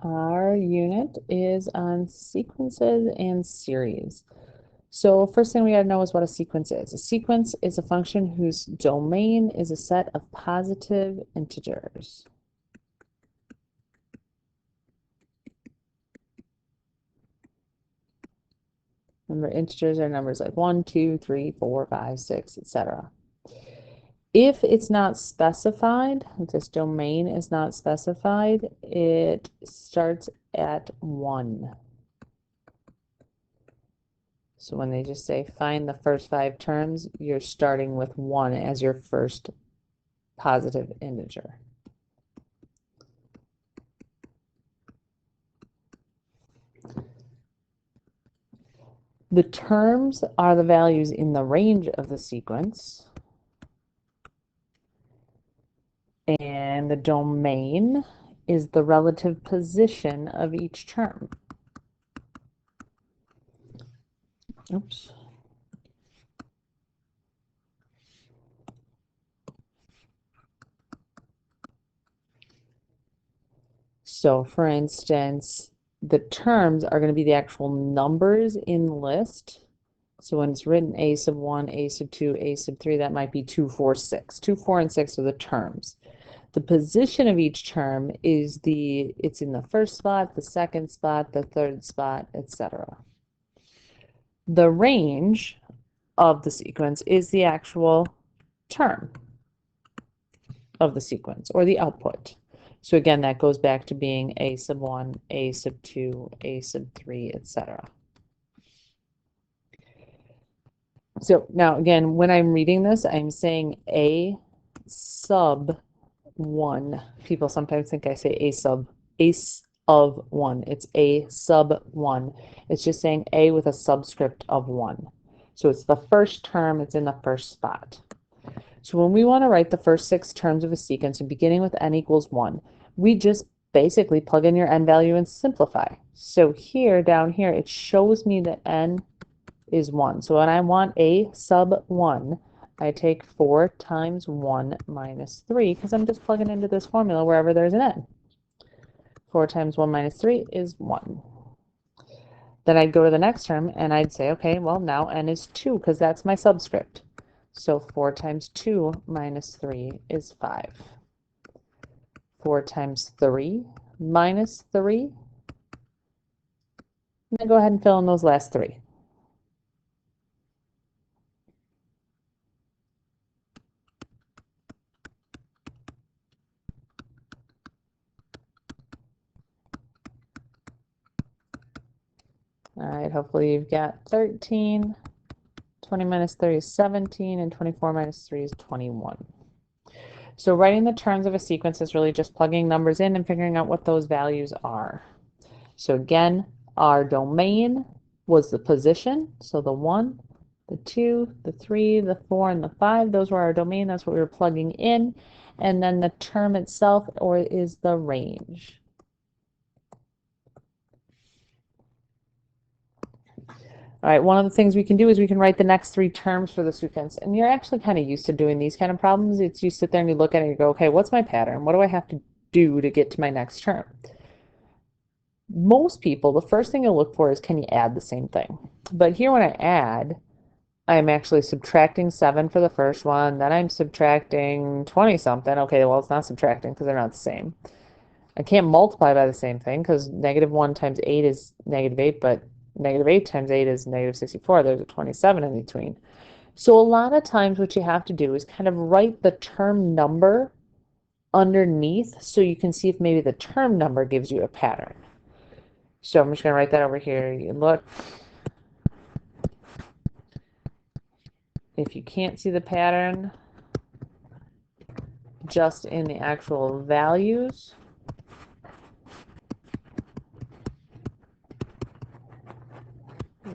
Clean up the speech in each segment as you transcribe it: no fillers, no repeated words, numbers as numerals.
Our unit is on sequences and series. So first thing we got to know is what a sequence is. A sequence is a function whose domain is a set of positive integers. Remember, integers are numbers like 1, 2, 3, 4, 5, 6, etc. If it's not specified, if this domain is not specified, it starts at 1. So when they just say find the first 5 terms, you're starting with 1 as your first positive integer. The terms are the values in the range of the sequence. And the domain is the relative position of each term. Oops. So for instance, the terms are going to be the actual numbers in the list. So when it's written a sub 1, a sub 2, a sub 3, that might be 2, 4, 6. 2, 4, and 6 are the terms. The position of each term is it's in the first spot, the second spot, the third spot, etc. The range of the sequence is the actual term of the sequence, or the output. So again, that goes back to being a sub 1, a sub 2, a sub 3, etc. So now again, when I'm reading this, I'm saying a sub 1. People sometimes think I say a sub of 1. It's a sub 1. It's just saying a with a subscript of 1. So it's the first term, it's in the first spot. So when we want to write the first 6 terms of a sequence and beginning with n equals 1, we just basically plug in your n value and simplify. So here, down here, it shows me that n is 1. So when I want a sub 1, I take 4 times 1 minus 3, because I'm just plugging into this formula wherever there's an n. 4 times 1 minus 3 is 1. Then I'd go to the next term and I'd say, okay, well now n is 2, because that's my subscript. So 4 times 2 minus 3 is 5. 4 times 3 minus 3. And then go ahead and fill in those last 3. All right, hopefully you've got 13. 20 minus 3 is 17, and 24 minus 3 is 21. So writing the terms of a sequence is really just plugging numbers in and figuring out what those values are. So again, our domain was the position. So the 1, the 2, the 3, the 4, and the 5, those were our domain. That's what we were plugging in. And then the term itself is the range. All right, one of the things we can do is we can write the next 3 terms for the sequence. And you're actually kind of used to doing these kind of problems. It's you sit there and you look at it and you go, okay, what's my pattern? What do I have to do to get to my next term? Most people, the first thing you'll look for is, can you add the same thing? But here when I add, I'm actually subtracting 7 for the first one, then I'm subtracting 20 something. Okay, well, it's not subtracting because they're not the same. I can't multiply by the same thing because -1 times 8 is -8, but -8 times 8 is -64. There's a 27 in between. So a lot of times what you have to do is kind of write the term number underneath so you can see if maybe the term number gives you a pattern. So I'm just going to write that over here. You look. If you can't see the pattern just in the actual values,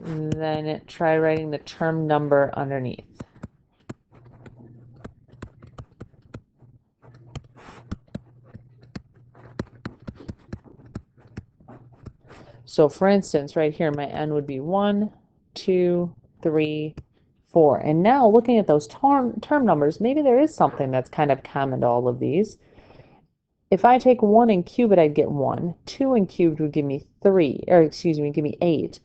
then try writing the term number underneath. So for instance, right here, my n would be 1, 2, 3, 4. And now looking at those term numbers, maybe there is something that's kind of common to all of these. If I take 1 and cube it, I'd get 1. 2 and cubed would give me 3, or excuse me, give me 8.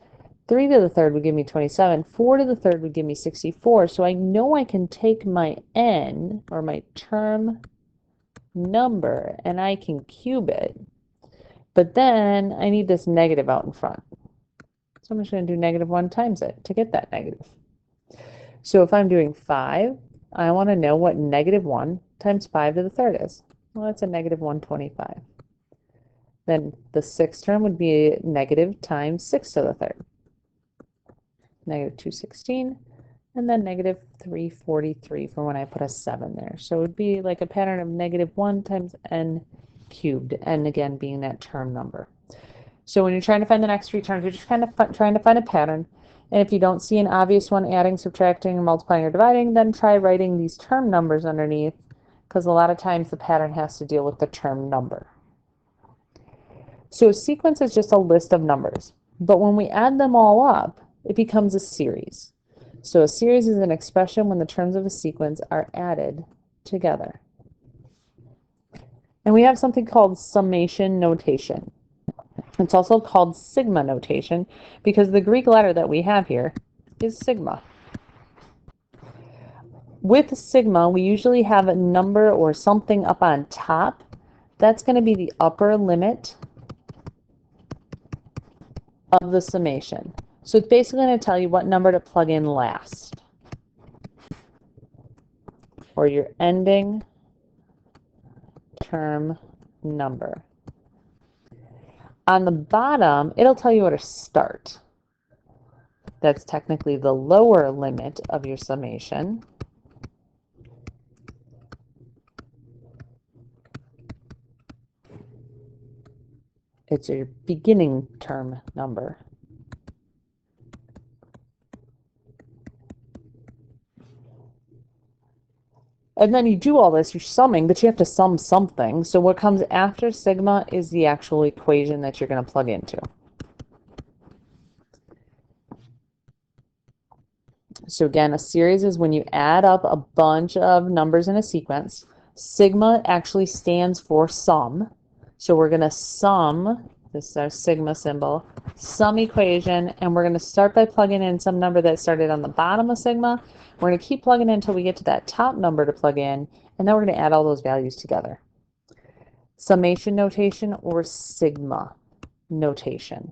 3 to the third would give me 27. 4 to the third would give me 64. So I know I can take my n, or my term number, and I can cube it. But then I need this negative out in front. So I'm just going to do -1 times it to get that negative. So if I'm doing 5, I want to know what -1 times 5 to the third is. Well, that's a -125. Then the sixth term would be negative times 6 to the third. -216, and then -343 for when I put a 7 there. So it would be like a pattern of -1 times n cubed, n again being that term number. So when you're trying to find the next three terms, you're just kind of trying to find a pattern. And if you don't see an obvious one, adding, subtracting, multiplying, or dividing, then try writing these term numbers underneath, because a lot of times the pattern has to deal with the term number. So a sequence is just a list of numbers, but when we add them all up, it becomes a series. So a series is an expression when the terms of a sequence are added together. And we have something called summation notation. It's also called sigma notation because the Greek letter that we have here is sigma. With sigma, we usually have a number or something up on top. That's going to be the upper limit of the summation. So it's basically going to tell you what number to plug in last, or your ending term number. On the bottom, it'll tell you where to start. That's technically the lower limit of your summation. It's your beginning term number. And then you do all this, you're summing, but you have to sum something. So what comes after sigma is the actual equation that you're going to plug into. So again, a series is when you add up a bunch of numbers in a sequence. Sigma actually stands for sum. So we're going to sum, this is our sigma symbol, sum equation, and we're going to start by plugging in some number that started on the bottom of sigma. We're going to keep plugging in until we get to that top number to plug in, and then we're going to add all those values together. Summation notation or sigma notation.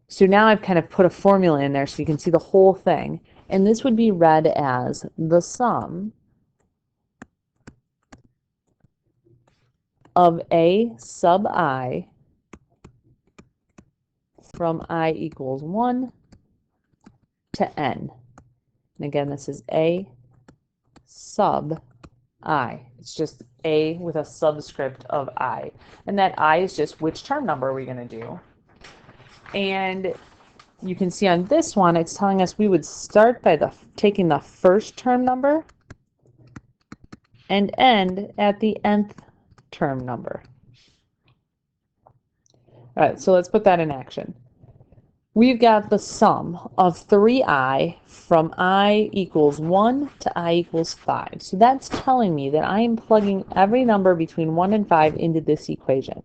So now I've kind of put a formula in there so you can see the whole thing. And this would be read as the sum of a sub I from I equals 1 to n. And again, this is a sub I. It's just a with a subscript of I. And that I is just which term number are we going to do. And you can see on this one, it's telling us we would start by taking the first term number and end at the nth term number. All right, so let's put that in action. We've got the sum of 3i from I equals 1 to I equals 5. So that's telling me that I am plugging every number between 1 and 5 into this equation.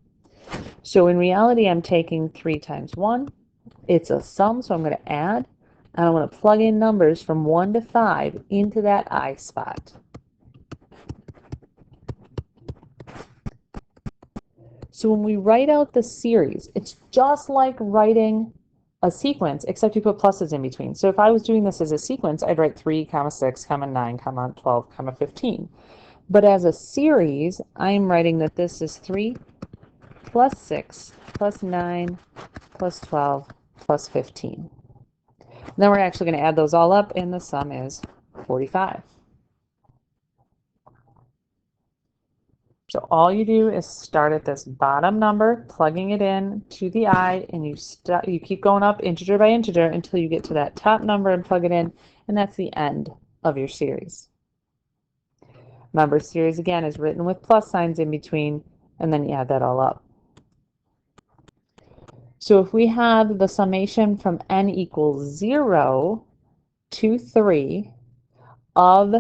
So in reality, I'm taking 3 times 1. It's a sum, so I'm going to add. And I want to plug in numbers from 1 to 5 into that I spot. So when we write out the series, it's just like writing a sequence, except you put pluses in between. So if I was doing this as a sequence, I'd write 3, 6, 9, 12, 15. But as a series, I'm writing that this is 3 plus 6 plus 9 plus 12 plus 15. And then we're actually going to add those all up, and the sum is 45. So all you do is start at this bottom number, plugging it in to the I, and you keep going up integer by integer until you get to that top number and plug it in, and that's the end of your series. Remember, series again is written with plus signs in between, and then you add that all up. So if we have the summation from n equals 0 to 3 of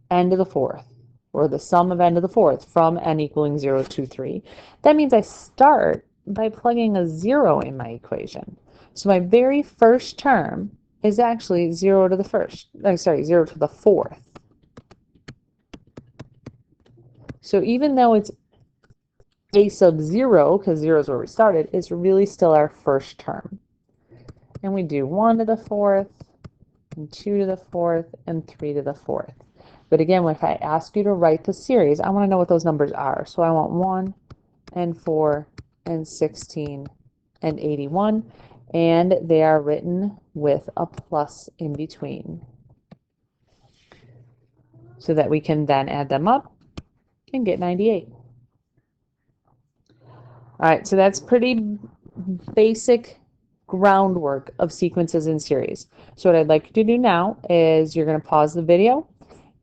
n to the fourth, or the sum of n to the fourth from n equaling 0 to 3. That means I start by plugging a 0 in my equation. So my very first term is actually 0 to the first, 0 to the fourth. So even though it's a sub 0, because 0 is where we started, it's really still our first term. And we do 1 to the fourth, and 2 to the fourth, and 3 to the fourth. But again, if I ask you to write the series, I want to know what those numbers are. So I want 1 and 4 and 16 and 81, and they are written with a plus in between, so that we can then add them up and get 98. All right, so that's pretty basic groundwork of sequences in series. So what I'd like you to do now is you're going to pause the video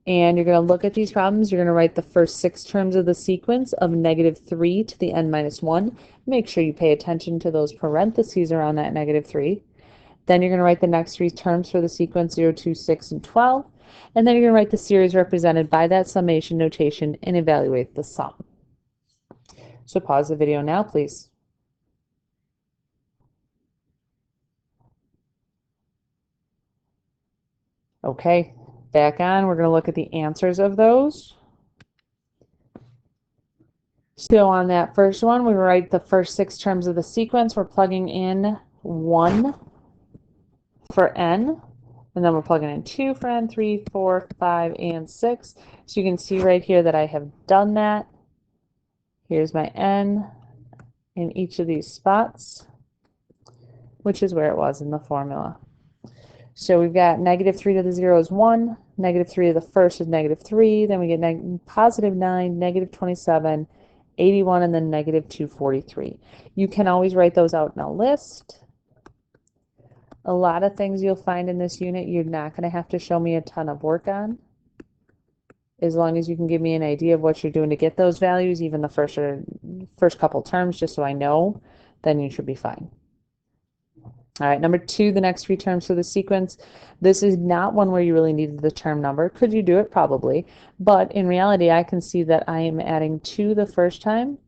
and you're going to look at these problems. You're going to write the first 6 terms of the sequence of -3 to the n minus 1. Make sure you pay attention to those parentheses around that -3. Then you're going to write the next 3 terms for the sequence 0, 2, 6, and 12. And then you're going to write the series represented by that summation notation and evaluate the sum. So pause the video now, please. Okay, back on. We're going to look at the answers of those. So on that first one, we write the first 6 terms of the sequence. We're plugging in 1 for n, and then we're plugging in 2 for n, 3, 4, 5, and 6. So you can see right here that I have done that. Here's my n in each of these spots, which is where it was in the formula. So we've got -3 to the 0 is 1, -3 to the first is -3, then we get +9, -27, 81, and then -243. You can always write those out in a list. A lot of things you'll find in this unit you're not going to have to show me a ton of work on. As long as you can give me an idea of what you're doing to get those values, even the first couple terms, just so I know, then you should be fine. All right, number 2, the next 3 terms for the sequence. This is not one where you really needed the term number. Could you do it? Probably. But in reality, I can see that I am adding 2 the first time,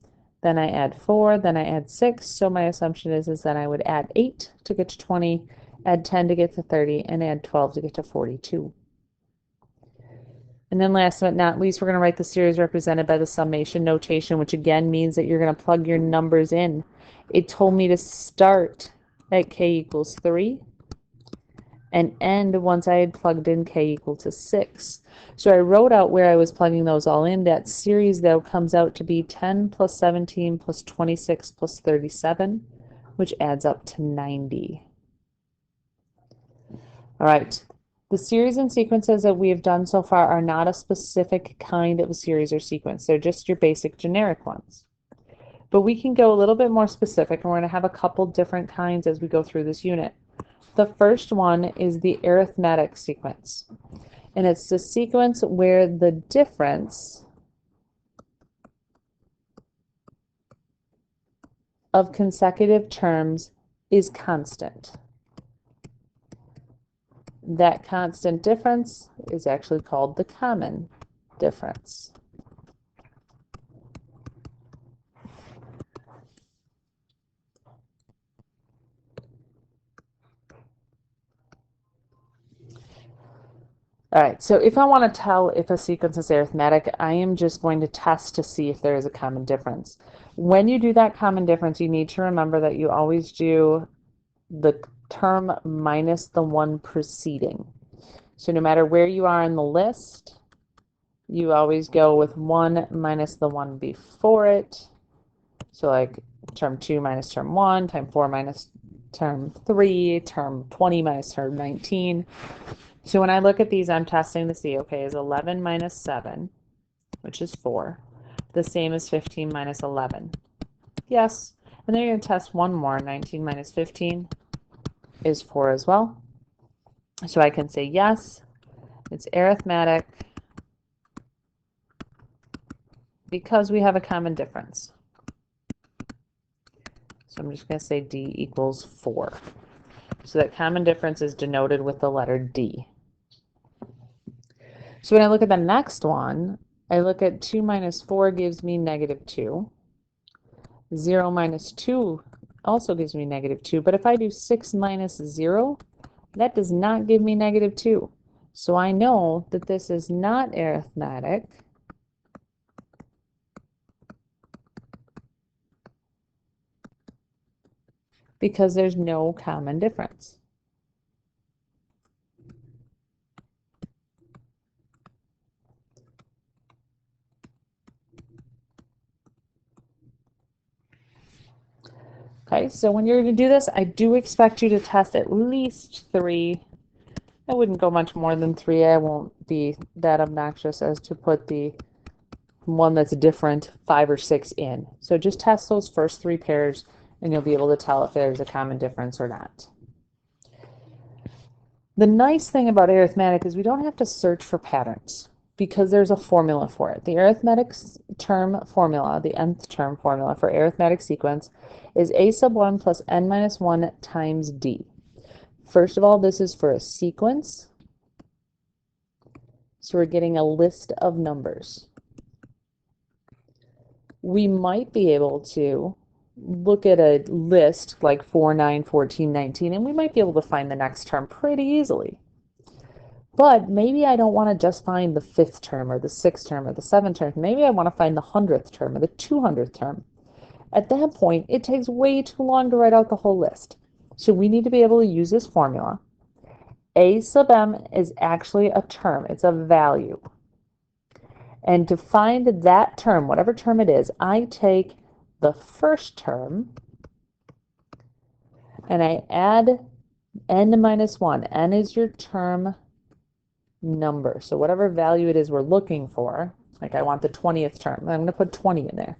then I add 4, then I add 6. So my assumption is that I would add 8 to get to 20, add 10 to get to 30, and add 12 to get to 42. And then last but not least, we're going to write the series represented by the summation notation, which again means that you're going to plug your numbers in. It told me to start at k equals 3 and end once I had plugged in k equal to 6. So I wrote out where I was plugging those all in. That series, though, comes out to be 10 plus 17 plus 26 plus 37, which adds up to 90. All right. The series and sequences that we have done so far are not a specific kind of a series or sequence. They're just your basic generic ones. But we can go a little bit more specific, and we're going to have a couple different kinds as we go through this unit. The first one is the arithmetic sequence. And it's the sequence where the difference of consecutive terms is constant. That constant difference is actually called the common difference. All right, so if I want to tell if a sequence is arithmetic, I am just going to test to see if there is a common difference. When you do that common difference, you need to remember that you always do the term minus the one preceding. So no matter where you are in the list, you always go with 1 minus the one before it. So like term 2 minus term 1, term 4 minus term 3, term 20 minus term 19. So when I look at these, I'm testing to see, okay, is 11 minus 7, which is 4, the same as 15 minus 11? Yes. And then you're going to test one more. 19 minus 15 is 4 as well. So I can say yes, it's arithmetic because we have a common difference. So I'm just going to say D equals 4. So that common difference is denoted with the letter D. So when I look at the next one, I look at 2 minus 4 gives me -2. 0 minus 2 also gives me -2. But if I do 6 minus 0, that does not give me -2. So I know that this is not arithmetic because there's no common difference. Okay, so when you're going to do this, I do expect you to test at least 3. I wouldn't go much more than 3. I won't be that obnoxious as to put the one that's different 5 or 6 in. So just test those first 3 pairs and you'll be able to tell if there's a common difference or not. The nice thing about arithmetic is we don't have to search for patterns because there's a formula for it. The arithmetic term formula, the nth term formula for arithmetic sequence is a sub 1 plus n minus 1 times d. First of all, this is for a sequence. So we're getting a list of numbers. We might be able to look at a list like 4, 9, 14, 19, and we might be able to find the next term pretty easily. But maybe I don't want to just find the 5th term or the 6th term or the 7th term. Maybe I want to find the 100th term or the 200th term. At that point, it takes way too long to write out the whole list. So we need to be able to use this formula. A sub m is actually a term. It's a value. And to find that term, whatever term it is, I take the first term and I add n minus 1. N is your term number. So whatever value it is we're looking for, like I want the 20th term, I'm going to put 20 in there.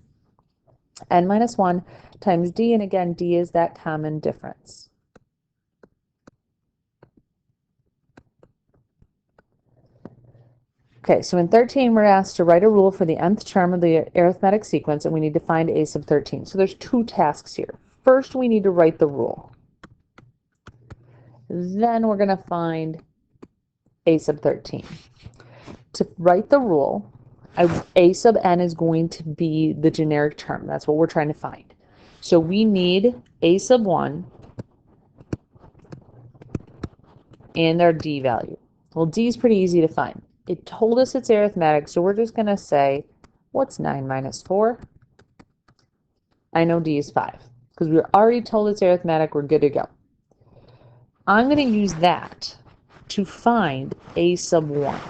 N minus 1 times d, and again, d is that common difference. Okay, so in 13, we're asked to write a rule for the nth term of the arithmetic sequence, and we need to find a sub 13. So there's 2 tasks here. First, we need to write the rule. Then we're going to find a sub 13. To write the rule, a sub n is going to be the generic term. That's what we're trying to find. So we need a sub 1 and our d value. Well, d is pretty easy to find. It told us it's arithmetic, so we're just going to say, what's 9 minus 4? I know d is 5. Because we were already told it's arithmetic, we're good to go. I'm going to use that to find a sub 1.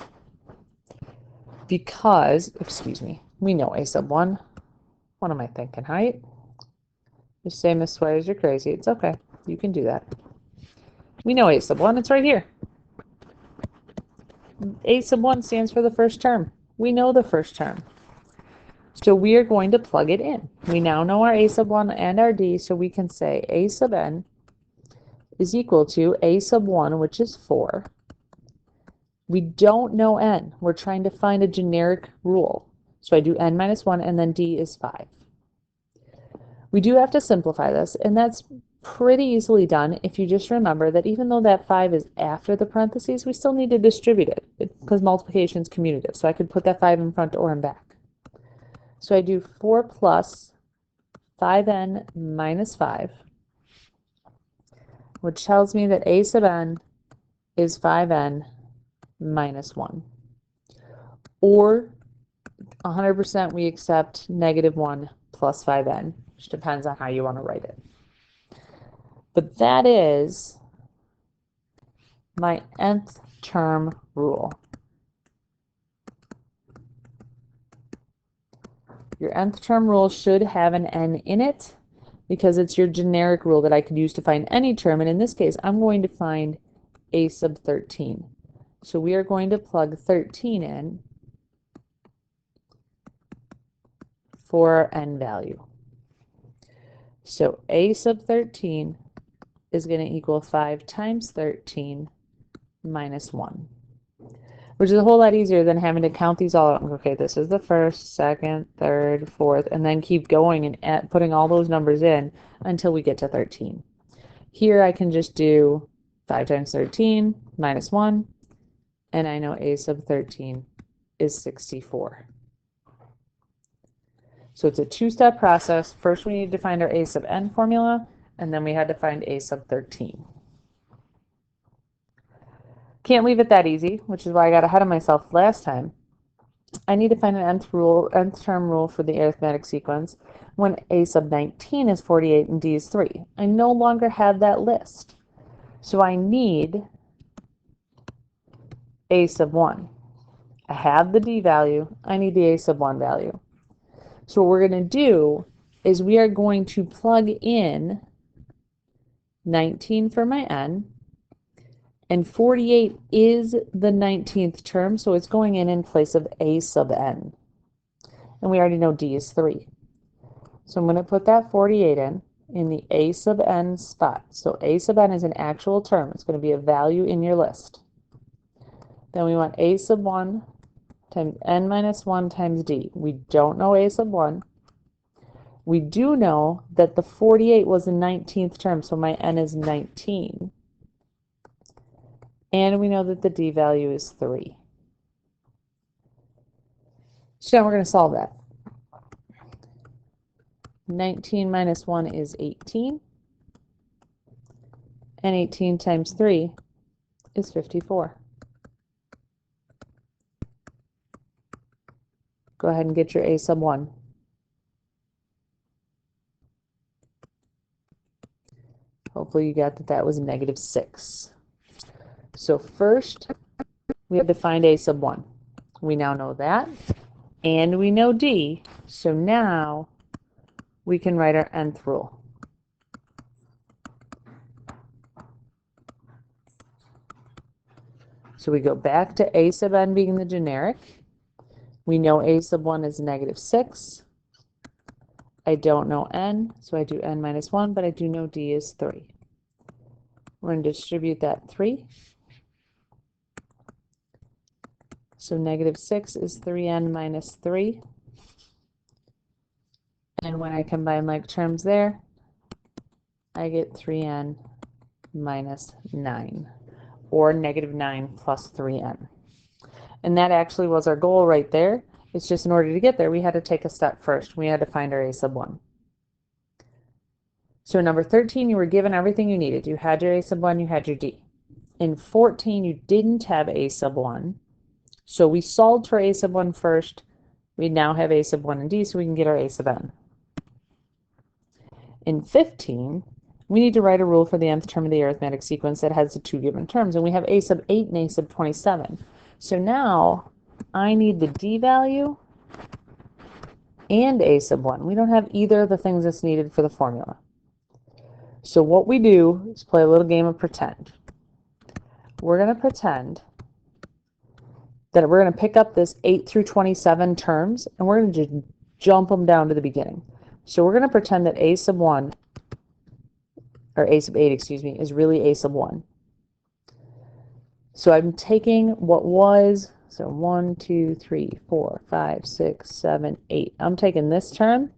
Because, excuse me, we know a sub 1. What am I thinking, height? Just say Miss Swears, you're crazy. It's okay. You can do that. We know a sub 1. It's right here. A sub 1 stands for the first term. We know the first term. So we are going to plug it in. We now know our a sub 1 and our d, so we can say a sub n is equal to a sub 1, which is 4. We don't know n. We're trying to find a generic rule. So I do n minus 1, and then d is 5. We do have to simplify this, and that's pretty easily done if you just remember that even though that 5 is after the parentheses, we still need to distribute it because multiplication is commutative. So I could put that 5 in front or in back. So I do 4 plus 5n minus 5, which tells me that a sub n is 5n minus 1. Or 100% we accept -1 plus 5n, which depends on how you want to write it. But that is my nth term rule. Your nth term rule should have an n in it because it's your generic rule that I could use to find any term. And in this case, I'm going to find a sub 13. So we are going to plug 13 in for our n value. So a sub 13 is going to equal 5 times 13 minus 1, which is a whole lot easier than having to count these all out. Okay, this is the first, second, third, fourth, and then keep going and putting all those numbers in until we get to 13. Here I can just do 5 times 13 minus 1, and I know a sub 13 is 64. So it's a two-step process. First, we need to find our a sub n formula, and then we had to find a sub 13. Can't leave it that easy, which is why I got ahead of myself last time. I need to find an nth term rule for the arithmetic sequence when a sub 19 is 48 and d is 3. I no longer have that list. So I need a sub 1. I have the d value. I need the a sub 1 value. So what we're going to do is we are going to plug in 19 for my n, and 48 is the 19th term, so it's going in place of a sub n. And we already know d is 3. So I'm going to put that 48 in the a sub n spot. So a sub n is an actual term. It's going to be a value in your list. Then we want a sub 1 times n minus 1 times d. We don't know a sub 1. We do know that the 48 was the 19th term, so my n is 19. And we know that the d value is 3. So now we're going to solve that. 19 minus 1 is 18. And 18 times 3 is 54. Go ahead and get your a sub 1. Hopefully you got that was -6. So first, we have to find a sub 1. We now know that, and we know d, so now we can write our nth rule. So we go back to a sub n being the generic. We know a sub 1 is -6. I don't know n, so I do n minus 1, but I do know d is 3. We're going to distribute that 3. So -6 is 3n minus 3. And when I combine like terms there, I get 3n minus 9, or -9 plus 3n. And that actually was our goal right there. It's just in order to get there, we had to take a step first. We had to find our a sub 1. So number 13, you were given everything you needed. You had your a sub 1, you had your d. In 14, you didn't have a sub 1. So we solved for a sub 1 first. We now have a sub 1 and d, so we can get our a sub n. In 15, we need to write a rule for the nth term of the arithmetic sequence that has the two given terms, and we have a sub 8 and a sub 27. So now I need the d value and a sub 1. We don't have either of the things that's needed for the formula. So what we do is play a little game of pretend. We're going to pretend that we're going to pick up this 8 through 27 terms, and we're going to just jump them down to the beginning. So we're going to pretend that a sub 1, or a sub 8, excuse me, is really a sub 1. So I'm taking what was, so 1, 2, 3, 4, 5, 6, 7, 8. I'm taking this term,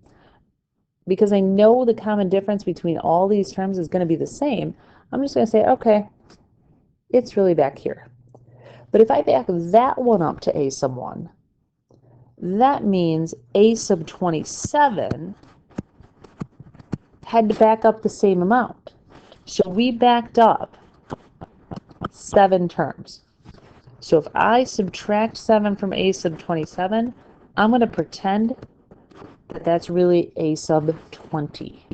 because I know the common difference between all these terms is going to be the same. I'm just going to say, okay, it's really back here. But if I back that one up to a sub 1, that means a sub 27 had to back up the same amount. So we backed up 7 terms. So if I subtract 7 from a sub 27, I'm going to pretend that that's really a sub 20.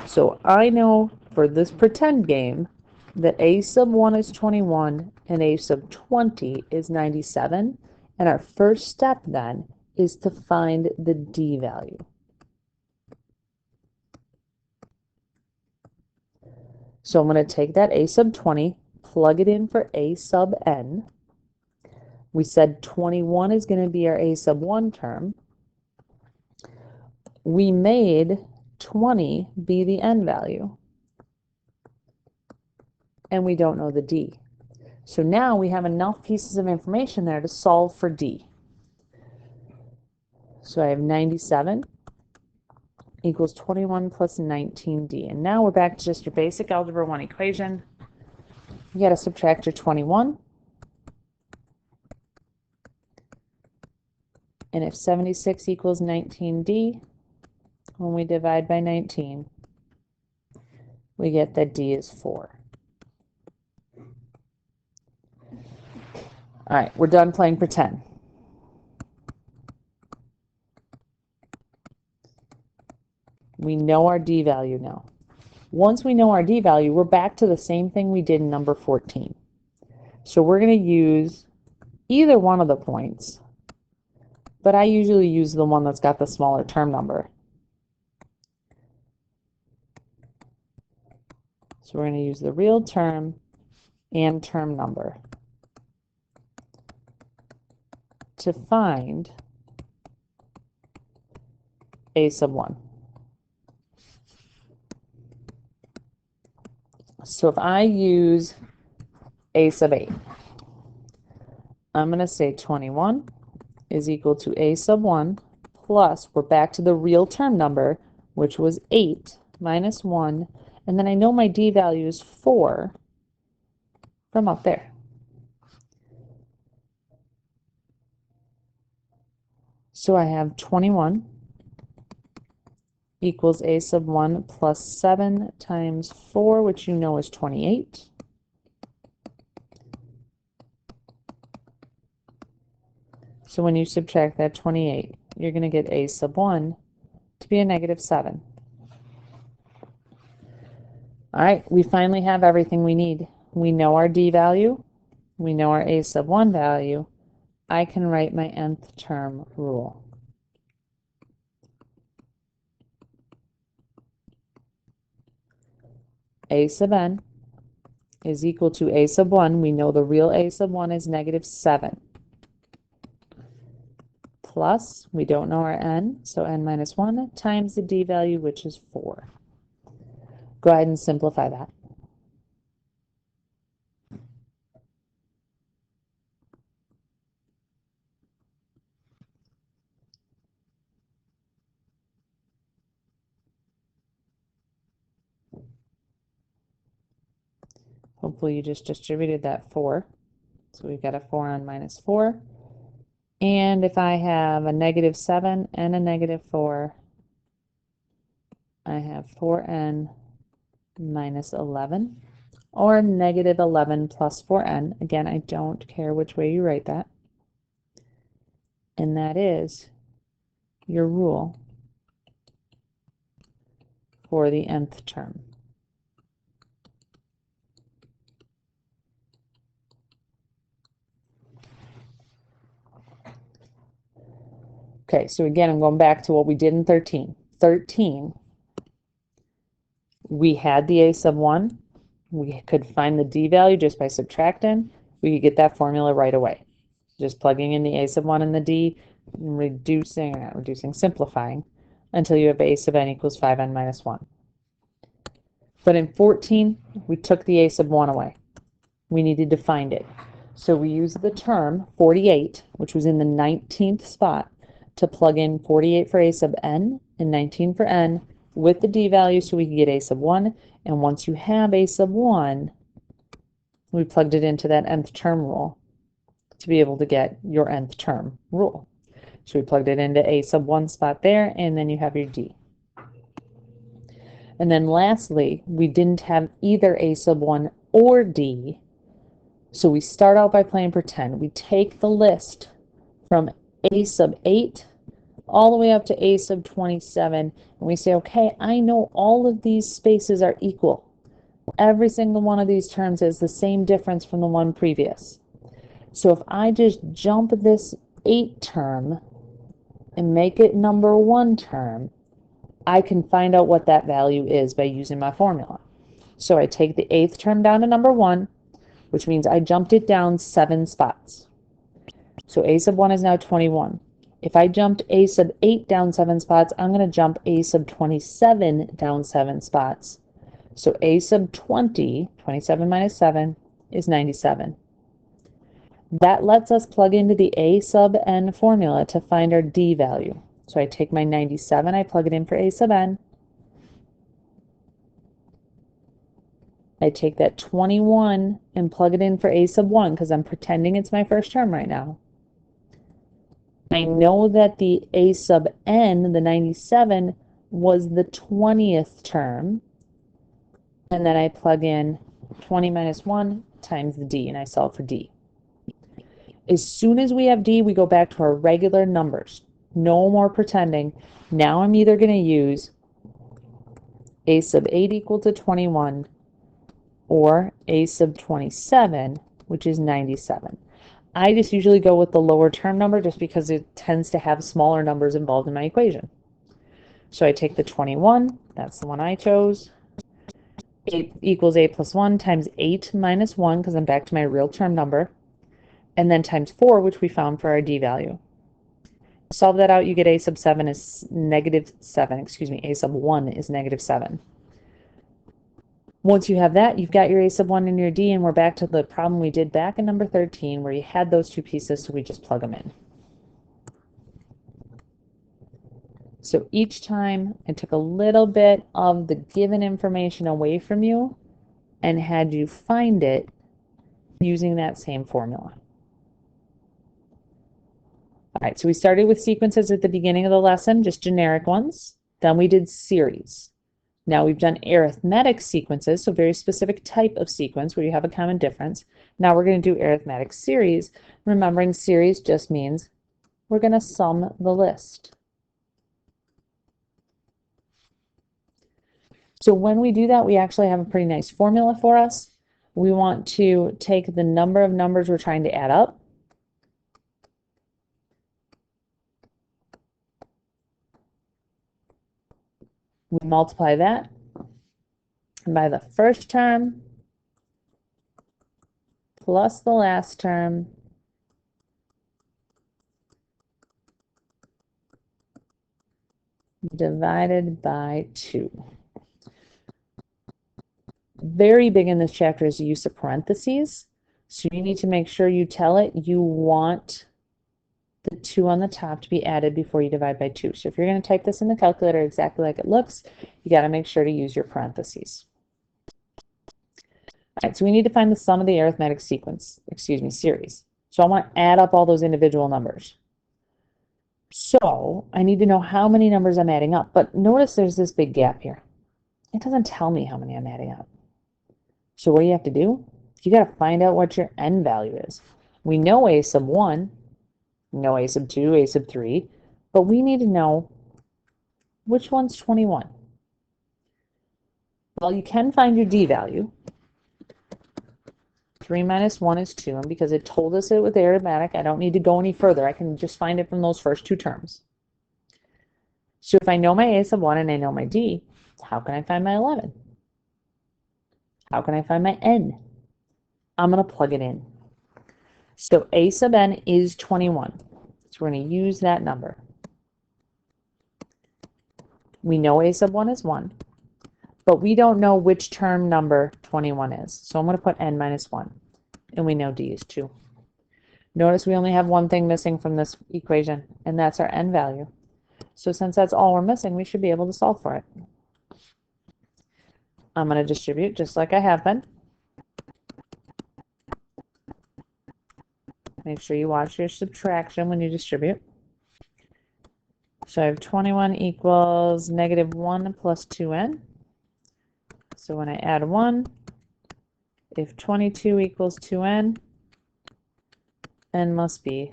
So I know for this pretend game that a sub 1 is 21 and a sub 20 is 97. And our first step then is to find the d value. So I'm going to take that a sub 20, plug it in for a sub n. We said 21 is going to be our a sub 1 term. We made 20 be the n value. And we don't know the d. So now we have enough pieces of information there to solve for d. So I have 97 equals 21 plus 19d. And now we're back to just your basic algebra 1 equation. You got to subtract your 21 And if 76 equals 19D, when we divide by 19, we get that D is 4. All right, we're done playing pretend. We know our D value now. Once we know our D value, we're back to the same thing we did in number 14. So we're going to use either one of the points, but I usually use the one that's got the smaller term number. So we're going to use the real term and term number to find a sub 1. So if I use a sub 8, I'm going to say 21 is equal to a sub 1 plus, we're back to the real term number, which was 8 minus 1, and then I know my D value is 4 from up there. So I have 21 equals a sub 1 plus 7 times 4, which you know is 28. So when you subtract that 28, you're going to get a sub 1 to be a negative 7. All right, we finally have everything we need. We know our D value. We know our a sub 1 value. I can write my nth term rule. A sub n is equal to a sub 1. We know the real a sub 1 is negative 7. Plus, we don't know our n, so n minus 1 times the D value, which is 4. Go ahead and simplify that. Hopefully you just distributed that 4. So we've got a 4n minus 4. And if I have a negative 7 and a negative 4, I have 4n minus 11, or negative 11 plus 4n. Again, I don't care which way you write that. And that is your rule for the nth term. Okay, so again, I'm going back to what we did in 13. 13, we had the a sub 1. We could find the D value just by subtracting. We could get that formula right away. Just plugging in the a sub 1 and the D, simplifying until you have a sub n equals 5n minus 1. But in 14, we took the a sub 1 away. We needed to find it. So we used the term 48, which was in the 19th spot, to plug in 48 for a sub n and 19 for n with the D value so we could get a sub 1. And once you have a sub 1, we plugged it into that nth term rule to be able to get your nth term rule. So we plugged it into a sub 1 spot there, and then you have your D. And then lastly, we didn't have either a sub 1 or D. So we start out by playing pretend. We take the list from a sub 8 all the way up to a sub 27, and we say, okay, I know all of these spaces are equal. Every single one of these terms is the same difference from the one previous. So if I just jump this 8 term and make it number 1 term, I can find out what that value is by using my formula. So I take the 8th term down to number 1, which means I jumped it down 7 spots. So a sub 1 is now 21. If I jumped a sub 8 down 7 spots, I'm going to jump a sub 27 down 7 spots. So a sub 20, 27 minus 7, is 97. That lets us plug into the a sub n formula to find our D value. So I take my 97, I plug it in for a sub n. I take that 21 and plug it in for a sub 1 because I'm pretending it's my first term right now. I know that the a sub n, the 97, was the 20th term, and then I plug in 20 minus 1 times the d, and I solve for d. As soon as we have d, we go back to our regular numbers. No more pretending. Now I'm either going to use a sub 8 equal to 21 or a sub 27, which is 97. I just usually go with the lower term number just because it tends to have smaller numbers involved in my equation. So I take the 21, that's the one I chose. 8 equals 8 plus 1 times 8 minus 1, because I'm back to my real term number, and then times 4, which we found for our d value. Solve that out, you get a sub 7 is negative 7. Excuse me, a sub 1 is negative 7. Once you have that, you've got your a sub 1 and your d, and we're back to the problem we did back in number 13, where you had those two pieces, so we just plug them in. So each time I took a little bit of the given information away from you and had you find it using that same formula. All right, so we started with sequences at the beginning of the lesson, just generic ones. Then we did series. Now we've done arithmetic sequences, so very specific type of sequence where you have a common difference. Now we're going to do arithmetic series. Remembering series just means we're going to sum the list. So when we do that, we actually have a pretty nice formula for us. We want to take the number of numbers we're trying to add up. We multiply that by the first term plus the last term divided by 2. Very big in this chapter is the use of parentheses. So you need to make sure you tell it you want the 2 on the top to be added before you divide by 2. So if you're going to type this in the calculator exactly like it looks, you got to make sure to use your parentheses. All right, so we need to find the sum of the arithmetic series. So I want to add up all those individual numbers. So I need to know how many numbers I'm adding up. But notice there's this big gap here. It doesn't tell me how many I'm adding up. So what do you have to do? You got to find out what your n value is. We know a sub 1, we know a sub 2, a sub 3, but we need to know which one's 21. Well, you can find your d value. 3 minus 1 is 2, and because it told us it with arithmetic, I don't need to go any further. I can just find it from those first two terms. So if I know my a sub 1 and I know my d, how can I find my 11? How can I find my n? I'm going to plug it in. So a sub n is 21. So we're going to use that number. We know a sub 1 is 1, but we don't know which term number 21 is. So I'm going to put n minus 1, and we know d is 2. Notice we only have one thing missing from this equation, and that's our n value. So since that's all we're missing, we should be able to solve for it. I'm going to distribute just like I have been. Make sure you watch your subtraction when you distribute. So I have 21 equals negative 1 plus 2n. So when I add 1, if 22 equals 2n, n must be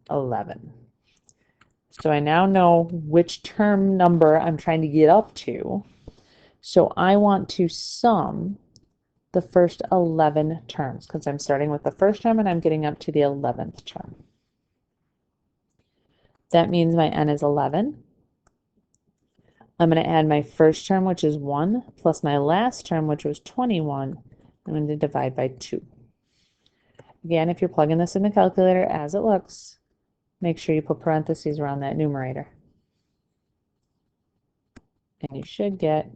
11. So I now know which term number I'm trying to get up to. So I want to sum the first 11 terms because I'm starting with the first term and I'm getting up to the 11th term. That means my n is 11. I'm going to add my first term, which is 1, plus my last term, which was 21. I'm going to divide by 2. Again, if you're plugging this in the calculator as it looks, make sure you put parentheses around that numerator. And you should get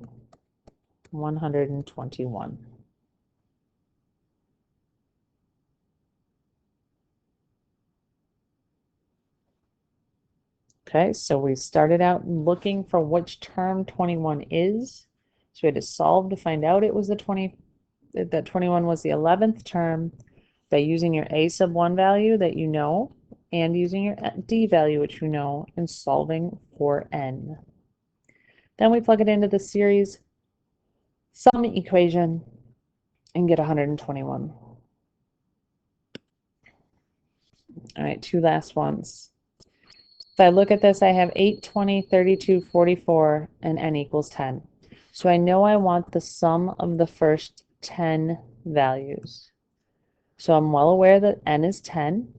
121. Okay, so we started out looking for which term 21 is. So we had to solve to find out it was that 21 was the 11th term by using your a sub 1 value that you know, and using your d value, which you know, and solving for n. Then we plug it into the series sum equation and get 121. All right, two last ones. If I look at this, I have 8, 20, 32, 44, and n equals 10. So I know I want the sum of the first 10 values. So I'm well aware that n is 10.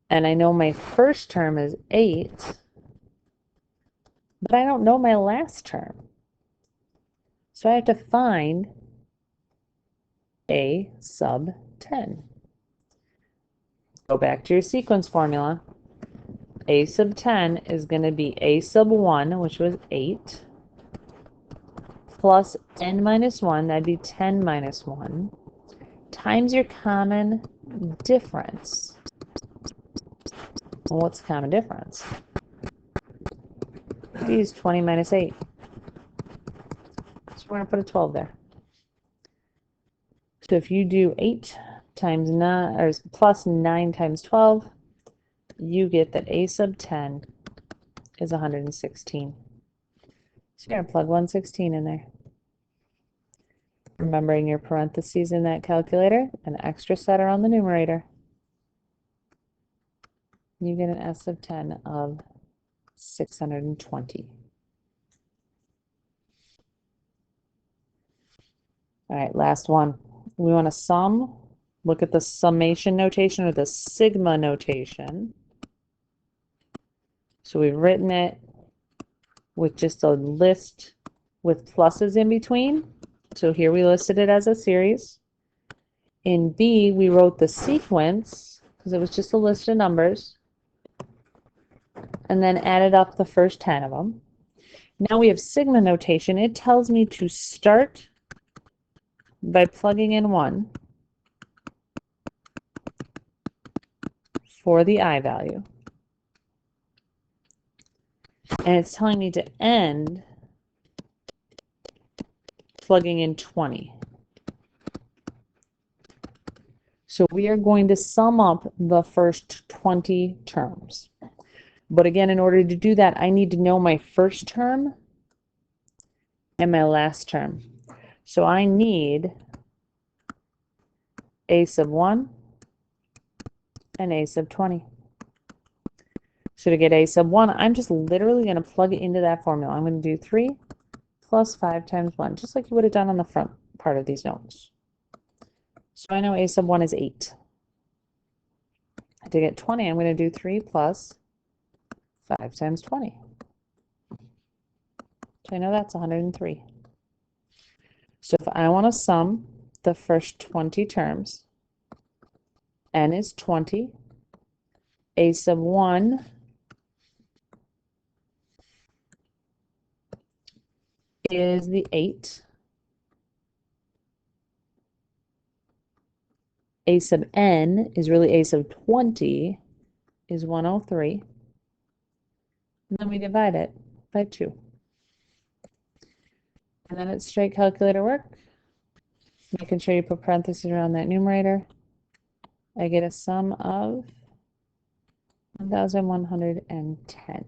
And I know my first term is 8, but I don't know my last term. So I have to find a sub 10. Go back to your sequence formula. A sub 10 is going to be a sub 1, which was 8, plus n minus 1, that'd be 10 minus 1, times your common difference. Well, what's the common difference? Use 20 minus 8. So we're going to put a 12 there. So if you do 8 times 9, or plus 9 times 12, you get that a sub 10 is 116. So you're going to plug 116 in there. Remembering your parentheses in that calculator, an extra setter on the numerator. You get an S of 10 of 620. All right, last one. We want to sum. Look at the summation notation or the sigma notation. So we've written it with just a list with pluses in between. So here we listed it as a series. In B, we wrote the sequence because it was just a list of numbers, and then added up the first 10 of them. Now we have sigma notation. It tells me to start by plugging in 1 for the I value. And it's telling me to end plugging in 20. So we are going to sum up the first 20 terms. But again, in order to do that, I need to know my first term and my last term. So I need a sub 1 and a sub 20. So to get a sub 1, I'm just literally going to plug it into that formula. I'm going to do 3 plus 5 times 1, just like you would have done on the front part of these notes. So I know a sub 1 is 8. To get 20, I'm going to do 3 plus 5 times 20. So I know that's 103. So if I want to sum the first 20 terms, n is 20, a sub 1 is the 8, a sub n is really a sub 20 is 103, and then we divide it by 2. And then it's straight calculator work. Making sure you put parentheses around that numerator. I get a sum of 1,110.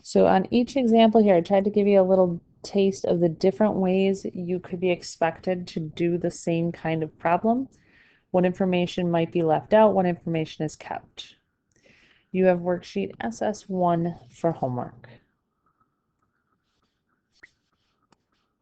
So on each example here, I tried to give you a little taste of the different ways you could be expected to do the same kind of problem. What information might be left out, what information is kept. You have worksheet SS1 for homework.